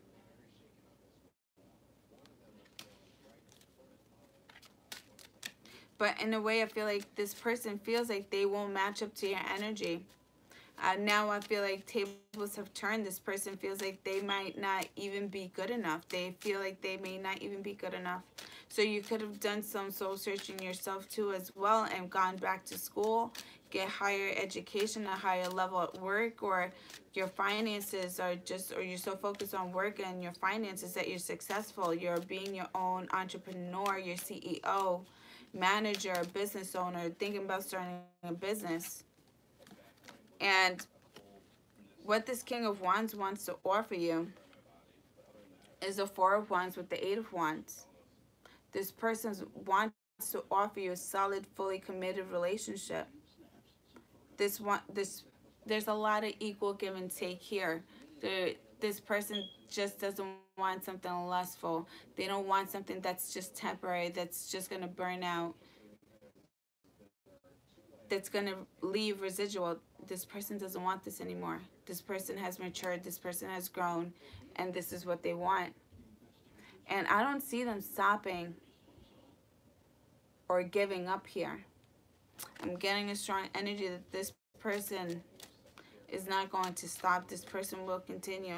But in a way, I feel like this person feels like they won't match up to your energy. Now I feel like tables have turned. This person feels like they might not even be good enough. They feel like they may not even be good enough. So you could have done some soul searching yourself too as well, and gone back to school, get higher education, a higher level at work, or your finances are just, or you're so focused on work and your finances that you're successful. You're being your own entrepreneur, your CEO, manager, business owner, thinking about starting a business. And what this King of Wands wants to offer you is the Four of Wands with the Eight of Wands. This person wants to offer you a solid, fully committed relationship. There's a lot of equal give and take here. This person just doesn't want something lustful. They don't want something that's just temporary, that's just going to burn out, that's going to leave residual. this person doesn't want this anymore. This person has matured, this person has grown, and this is what they want. And I don't see them stopping or giving up here. I'm getting a strong energy that this person is not going to stop. This person will continue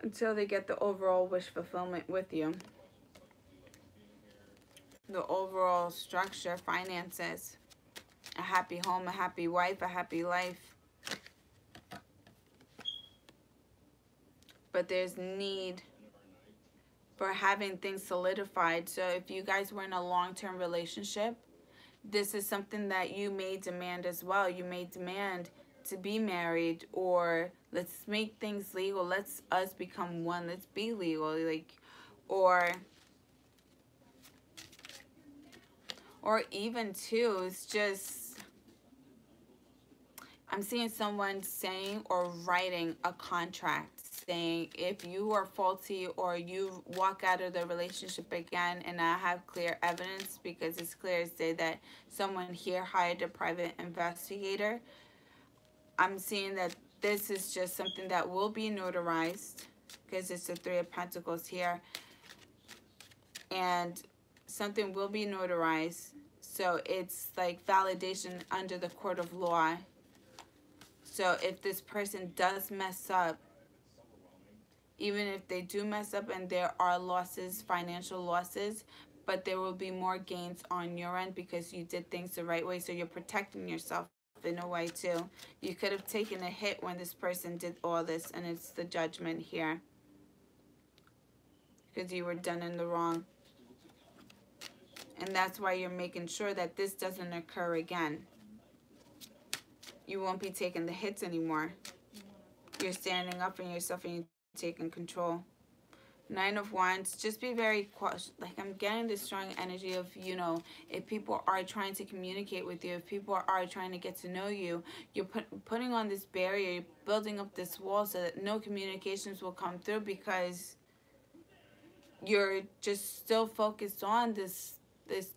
until they get the overall wish fulfillment with you. The overall structure, finances, a happy home, a happy wife, a happy life. But there's need for having things solidified. So if you guys were in a long-term relationship, this is something that you may demand as well. You may demand to be married, or let's make things legal. Let's us become one. Let's be legal. Or even too, it's just, I'm seeing someone saying or writing a contract saying if you are faulty or you walk out of the relationship again, and I have clear evidence because it's clear as day that someone here hired a private investigator. I'm seeing that this is just something that will be notarized because it's the Three of Pentacles here. And something will be notarized. So it's like validation under the court of law. So if this person does mess up, even if they do mess up and there are losses, financial losses, but there will be more gains on your end because you did things the right way. So you're protecting yourself in a way too. You could have taken a hit when this person did all this, and it's the Judgment here because you were done in the wrong. And that's why you're making sure that this doesn't occur again. You won't be taking the hits anymore. You're standing up for yourself and you're taking control. Nine of Wands, just be very cautious. Like, I'm getting this strong energy of, you know, if people are trying to communicate with you, if people are trying to get to know you, you're putting on this barrier, you're building up this wall so that no communications will come through because you're just still focused on this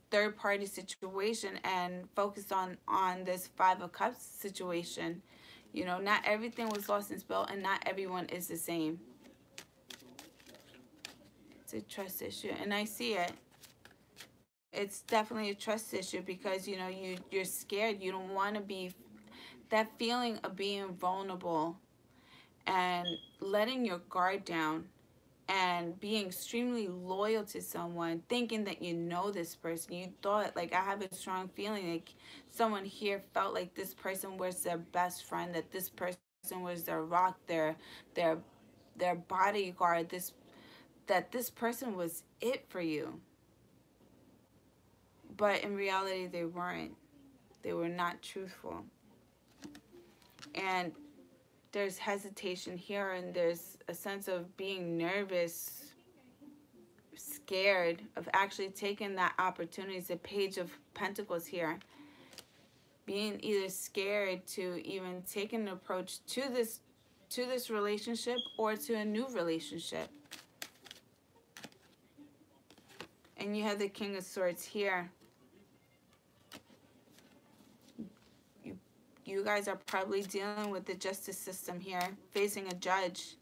third-party situation and focused on this Five of Cups situation. You know, not everything was lost and spilled, and not everyone is the same. It's a trust issue, and I see it. It's definitely a trust issue because, you know, you're scared. You don't want to be, that feeling of being vulnerable and letting your guard down and being extremely loyal to someone, thinking that you know this person. You thought, like, I have a strong feeling like someone here felt like this person was their best friend, that this person was their rock, their bodyguard, that this person was it for you. But in reality, they weren't. They were not truthful. And there's hesitation here, and there's a sense of being nervous, scared of actually taking that opportunity. It's a Page of Pentacles here. Being either scared to even take an approach to this relationship or to a new relationship. And you have the King of Swords here. You guys are probably dealing with the justice system here, facing a judge,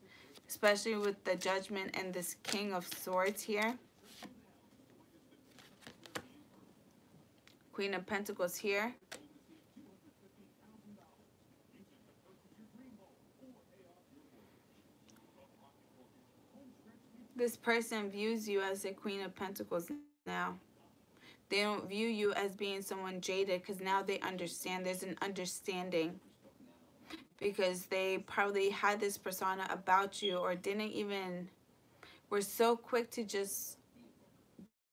especially with the Judgment and this King of Swords here. Queen of Pentacles here. This person views you as a Queen of Pentacles now. They don't view you as being someone jaded because now they understand. There's an understanding because they probably had this persona about you or didn't even, were so quick to just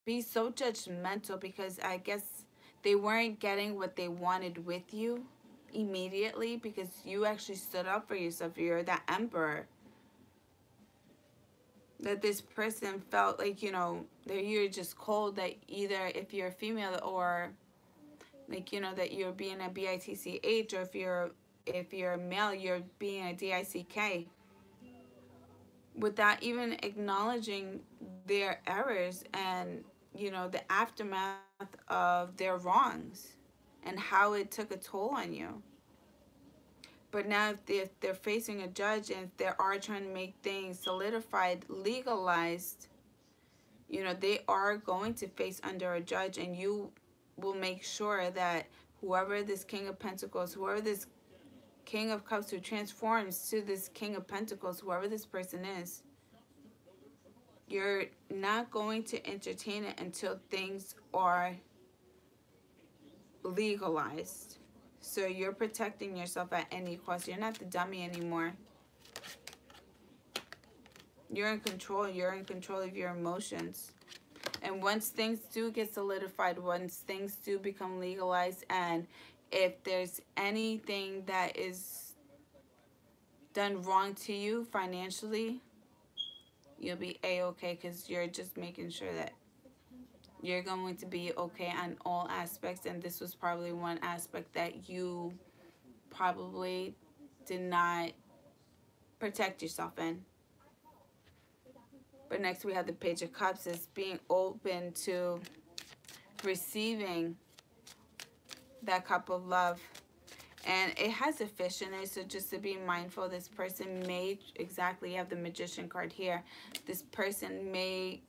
be so judgmental because I guess they weren't getting what they wanted with you immediately because you actually stood up for yourself. You're that Emperor. That this person felt like, you know, that you're just cold, that either if you're a female or like, you know, that you're being a bitch, or if you're a male, you're being a dick, without even acknowledging their errors and, you know, the aftermath of their wrongs. and how it took a toll on you. But now if they're facing a judge and if they are trying to make things solidified, legalized, you know, they are going to face under a judge, and you will make sure that whoever this King of Pentacles, whoever this King of Cups who transforms to this King of Pentacles, whoever this person is, you're not going to entertain it until things are legalized. So you're protecting yourself at any cost. You're not the dummy anymore. You're in control. You're in control of your emotions. And once things do get solidified, once things do become legalized, and if there's anything that is done wrong to you financially, you'll be a-okay, because you're just making sure that you're going to be okay on all aspects. And this was probably one aspect that you probably did not protect yourself in. But next we have the Page of Cups. Is being open to receiving that cup of love. And it has a fish in it, so just to be mindful, this person may exactly have the Magician card here. This person may,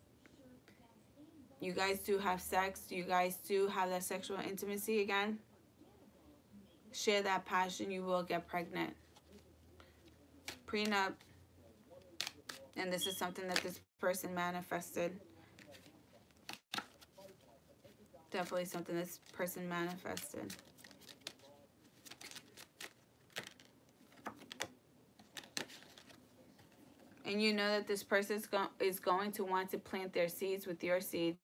you guys do have sex, you guys do have that sexual intimacy again. Share that passion, you will get pregnant. Prenup. And this is something that this person manifested. Definitely something this person manifested. And you know that this person is going to want to plant their seeds with your seeds.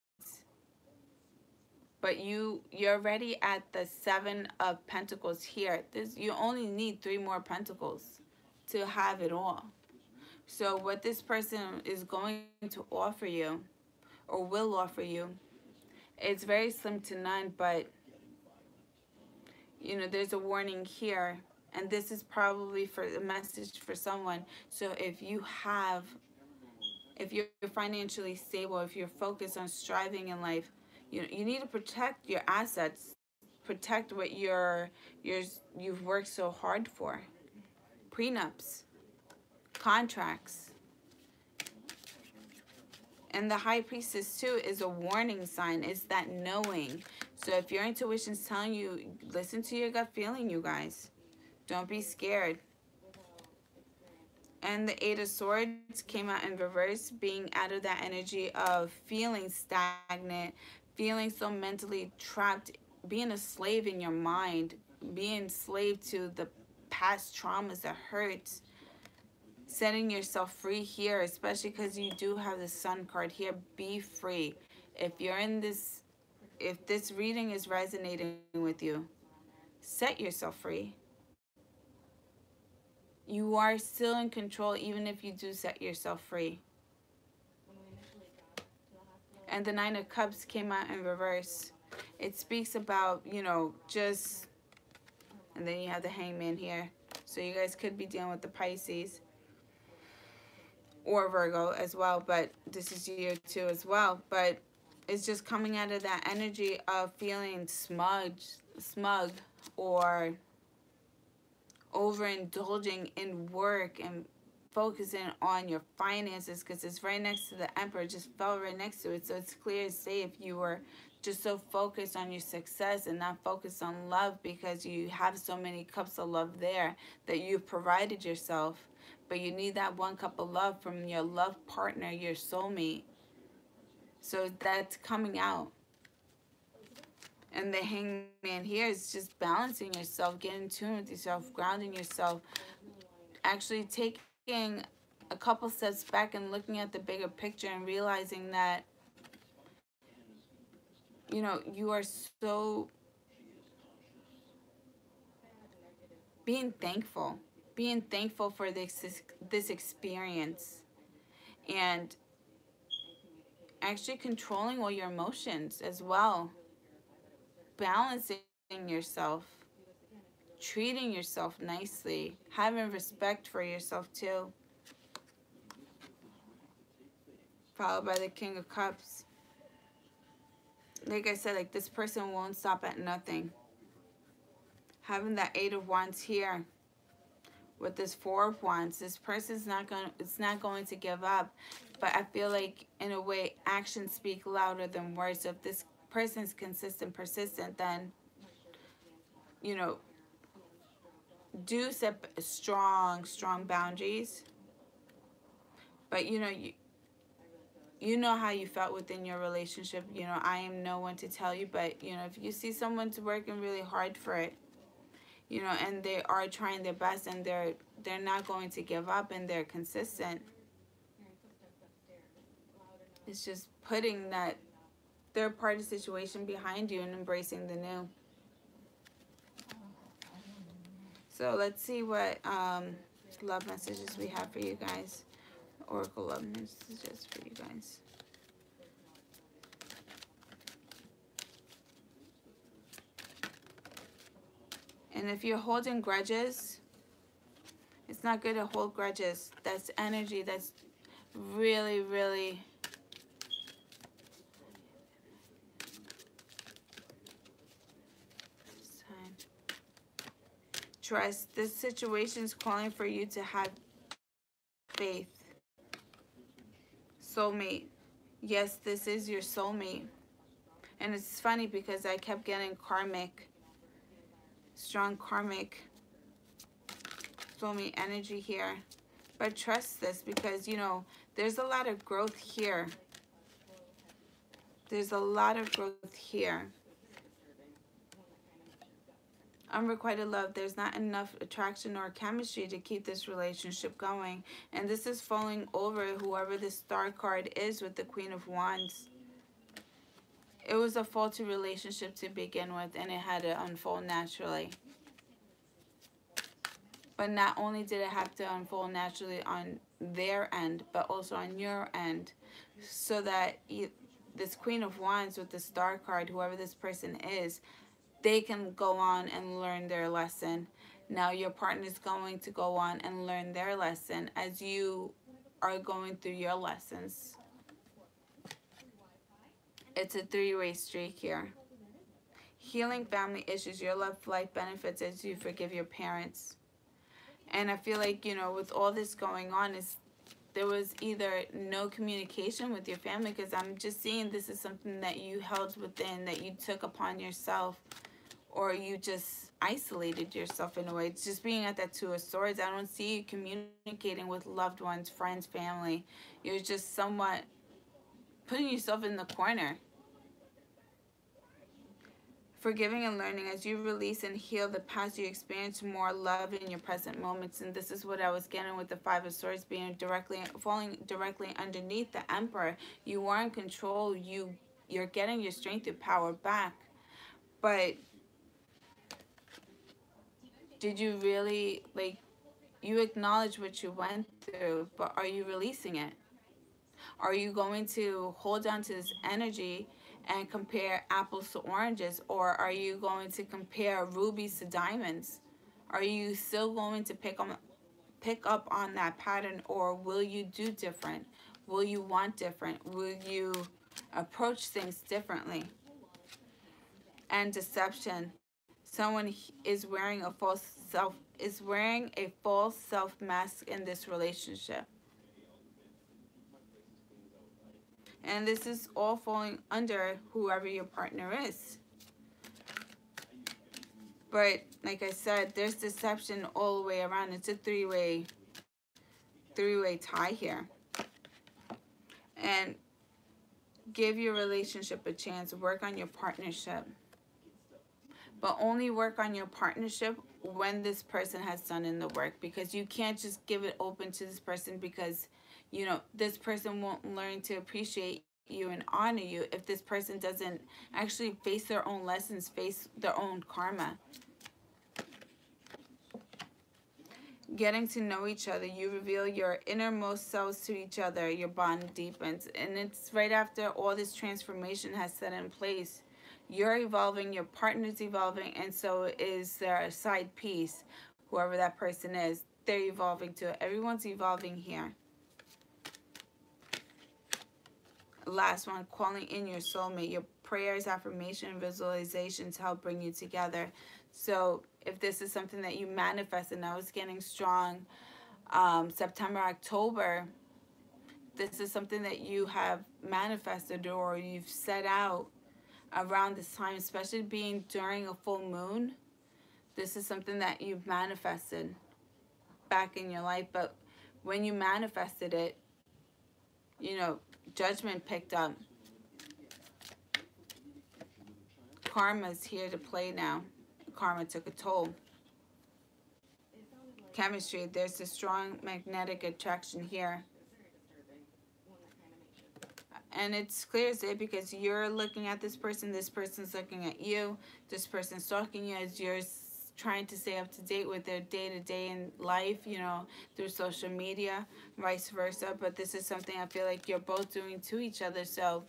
But you're already at the Seven of Pentacles here. You only need 3 more pentacles to have it all. So what this person is going to offer you, or will offer you, it's very slim to none, but you know, there's a warning here, and this is probably for a message for someone. So if you're financially stable, if you're focused on striving in life, you need to protect your assets, protect what you've worked so hard for. Prenups, contracts. And the High Priestess too is a warning sign. It's that knowing. So if your intuition's telling you, listen to your gut feeling, you guys. Don't be scared. And the Eight of Swords came out in reverse, being out of that energy of feeling stagnant, feeling so mentally trapped, being a slave in your mind, being slave to the past traumas that hurts. Setting yourself free here, especially because you do have the Sun card here. Be free. If this reading is resonating with you, set yourself free. You are still in control even if you do set yourself free. And the Nine of Cups came out in reverse. It speaks about, you know, just... And then you have the Hangman here. So you guys could be dealing with the Pisces or Virgo as well, but this is you too as well. But it's just coming out of that energy of feeling smug, or overindulging in work and focusing on your finances, because it's right next to the Emperor. Just fell right next to it. So it's clear to say if you were just so focused on your success and not focused on love, because you have so many cups of love there that you've provided yourself. But you need that 1 cup of love from your love partner, your soulmate. So that's coming out. And the Hangman here is just balancing yourself, getting in tune with yourself, grounding yourself, actually taking a couple steps back and looking at the bigger picture and realizing that, you know, you are so... being thankful for this experience, and actually controlling all your emotions as well, balancing yourself, treating yourself nicely, having respect for yourself too. Followed by the King of Cups. Like I said, like, this person won't stop at nothing. Having that Eight of Wands here with this Four of Wands, this person's not going to give up. But I feel like, in a way, actions speak louder than words. So if this person's consistent, persistent, then, you know, do set strong boundaries. But, you know how you felt within your relationship. I am no one to tell you, but, if you see someone's working really hard for it, and they are trying their best, and they're not going to give up, and they're consistent, it's just putting that third-party situation behind you and embracing the new. So let's see what love messages we have for you guys. Oracle love messages for you guys. And if you're holding grudges, it's not good to hold grudges. That's energy that's really, really trust. This situation is calling for you to have faith. Soulmate. Yes, this is your soulmate. And it's funny because I kept getting karmic, strong karmic soulmate energy here. But trust this, because, there's a lot of growth here. There's a lot of growth here. Unrequited love. There's not enough attraction or chemistry to keep this relationship going. And this is falling over whoever the star card is with the Queen of Wands. It was a faulty relationship to begin with, and it had to unfold naturally. But not only did it have to unfold naturally on their end, but also on your end. So that this Queen of Wands with the star card, whoever this person is, they can go on and learn their lesson. Now your partner is going to go on and learn their lesson as you are going through your lessons. It's a three-way streak here. Healing family issues. Your love life benefits as you forgive your parents. And I feel like, with all this going on, there was either no communication with your family, because I'm just seeing this is something that you held within, that you took upon yourself, or you just isolated yourself in a way. It's just being at that Two of Swords. I don't see you communicating with loved ones, friends, family. You're just somewhat putting yourself in the corner. Forgiving and learning. As you release and heal the past, you experience more love in your present moments. And this is what I was getting with the Five of Swords being falling directly underneath the Emperor. You are in control. You're getting your strength, your power back. But did you really, you acknowledge what you went through, but are you releasing it? Are you going to hold on to this energy and compare apples to oranges, or are you going to compare rubies to diamonds? Are you still going to pick up on that pattern, or will you do different? Will you want different? Will you approach things differently? And deception. Someone is wearing a false self mask in this relationship. And this is all falling under whoever your partner is. But like I said, there's deception all the way around. It's a three-way tie here. And give your relationship a chance. Work on your partnership. But only work on your partnership when this person has done in the work. Because you can't just give it open to this person, because this person won't learn to appreciate you and honor you if this person doesn't actually face their own lessons, face their own karma. Getting to know each other. You reveal your innermost selves to each other. Your bond deepens. And it's right after all this transformation has set in place. You're evolving, your partner's evolving, and so is their side piece, whoever that person is. They're evolving too. Everyone's evolving here. Last one, calling in your soulmate. Your prayers, affirmation, visualization to help bring you together. So if this is something that you manifested. Now it's getting strong. September, October, this is something that you have manifested or you've set out around this time, especially being during a full moon. This is something that you've manifested back in your life, but when you manifested it, you know, judgment picked up. Karma's here to play now. Karma took a toll. Chemistry, there's a strong magnetic attraction here. And it's clear as day because you're looking at this person's looking at you, this person's stalking you as you're trying to stay up to date with their day-to-day in life, you know, through social media, vice versa. But this is something I feel like you're both doing to each other. So,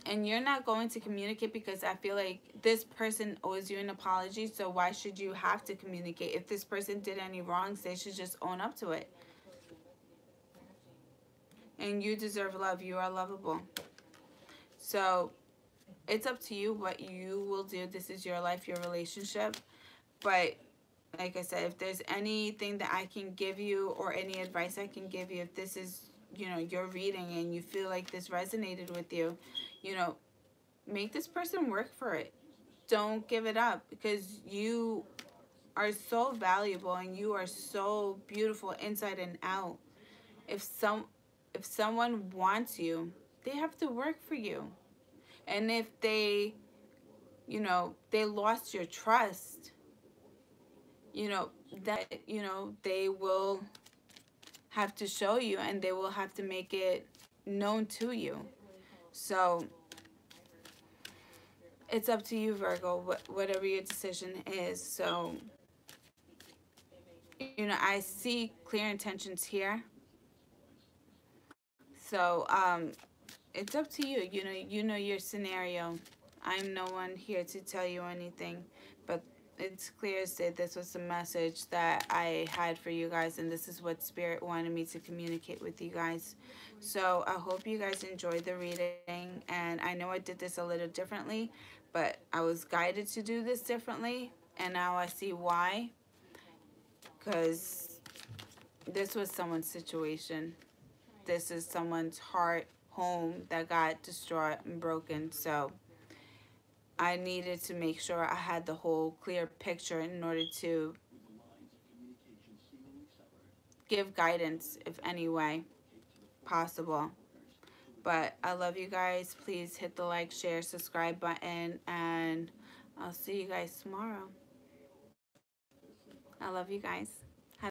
and you're not going to communicate because I feel like this person owes you an apology. So why should you have to communicate? If this person did any wrongs, they should just own up to it. And you deserve love. You are lovable. So it's up to you what you will do. This is your life, your relationship. But like I said, if there's anything that I can give you or any advice I can give you, if this is, you know, your reading and you feel like this resonated with you, you know, make this person work for it. Don't give it up because you are so valuable and you are so beautiful inside and out. If someone wants you, they have to work for you. And if they, you know, they lost your trust, you know, that, you know, they will have to show you and they will have to make it known to you. So it's up to you, Virgo, whatever your decision is. So, you know, I see clear intentions here. So, it's up to you. You know your scenario. I'm no one here to tell you anything, but it's clear as day this was the message that I had for you guys, and this is what Spirit wanted me to communicate with you guys. So I hope you guys enjoyed the reading, and I know I did this a little differently, but I was guided to do this differently, and now I see why, because this was someone's situation. This is someone's heart, home that got destroyed and broken. So I needed to make sure I had the whole clear picture in order to give guidance if any way possible. But I love you guys. Please hit the like, share, subscribe button, and I'll see you guys tomorrow. I love you guys.